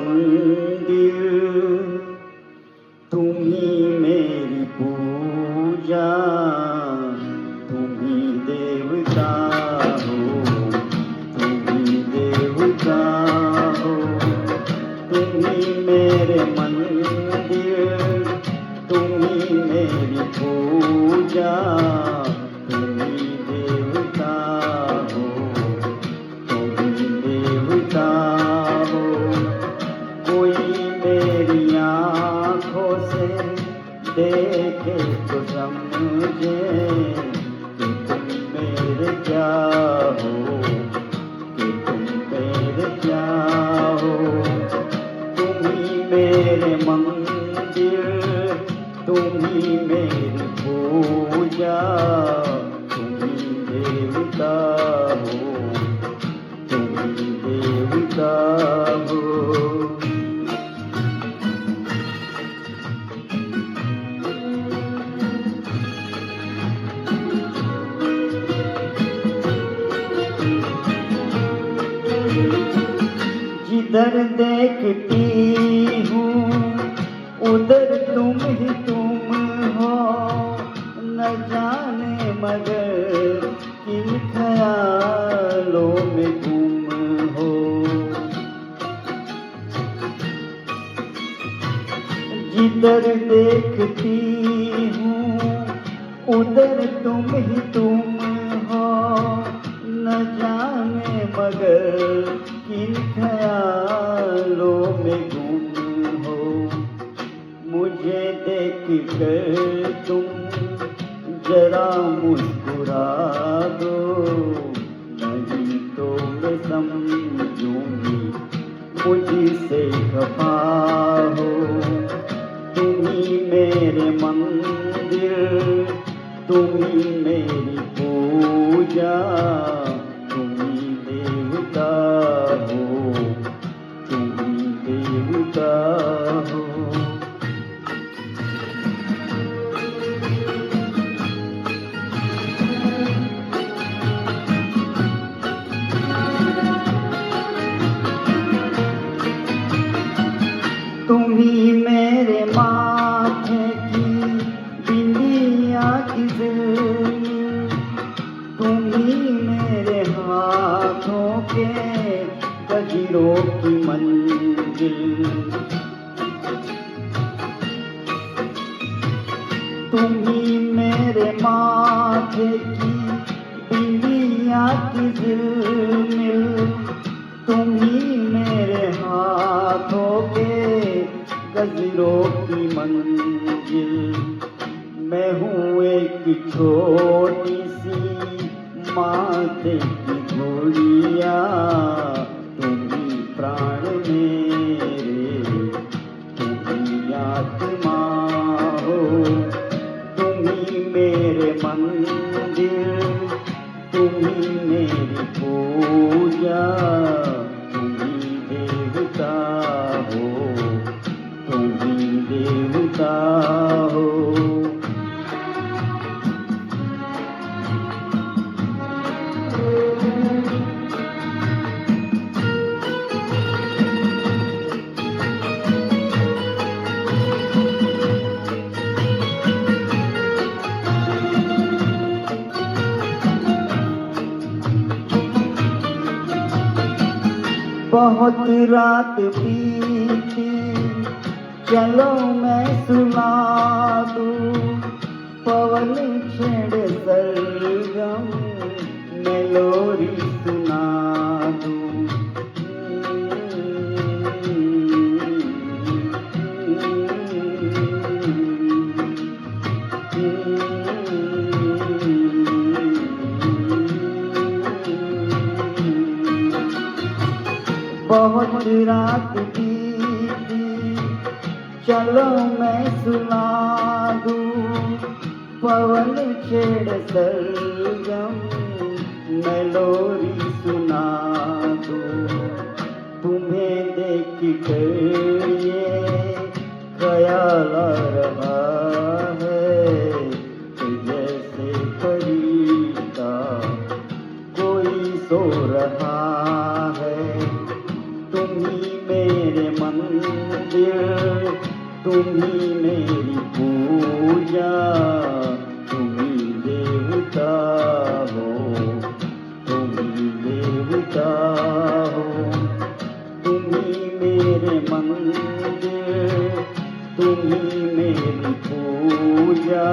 मंदिर, तुम ही मेरी पूजा, तुम ही देवता हो, तुम ही देवता हो। तुम ही मेरे मंदिर, तुम ही मेरी पूजा, तुम ही देवता हो, तुम ही देवता हो। कोई मेरी आँखों से देखे तो समझे कि तुम मेरे क्या हो, कि तुम मेरे क्या हो। तुम ही मेरे मंदिर, तुम ही मेरी पूजा, तुम ही देवता हो, तुम ही देवता हो। जिधर देखती हूँ उधर तुम ही तुम हो, न जाने मगर किन ख्यालों में गुम हो। जिधर देखती हूँ उधर तुम ही तुम हो, न जाने मगर किन ख्यालों में गुम हो। मुझे देख कर तुम जरा मुस्कुरा दो, नहीं तो मैं समझूंगी मुझसे खफा हो। तुम ही मेरे मंदिर, तुम ही मेरी पूजा, तुम ही देवता हो, तुम ही देवता हो। तुम ही मेरे माथे की बिंदिया की ज़िल्ल, तुम ही मेरे हाथों के गजरों की मंजिल। तुम ही मेरे माथे की बिंदिया की ज़िल्ल, तुम ही मेरे हाथों के गजरों की मंजिल। मैं हूँ एक छोटी सी माथे की गुड़िया, तुम ही प्राण मेरे, तुम ही आत्मा हो। तुम ही मेरे मंदिर, तुम ही मेरी पूजा, तुम ही देवता हो, तुम ही देवता हो। बहुत रात बीती, चलो मैं सुना दूँ पवन छेड़े सरगम, मैं लोरी सुना दूँ। बहुत रात बीती, चलो मैं सुना दूँ पवन छेड़ सरगम, मैं लोरी सुना दूँ। तुम्हें देख कर ये ख्याल आ रहा है कि जैसे फरिश्ता कोई सो रहा है। तुम ही मेरे मन मंदिर, तुम्ही मेरी पूजा, तुम्ही देवता हो, तुम्ही देवता हो, तुम्ही मेरे मंदिर, तुम्ही मेरी पूजा,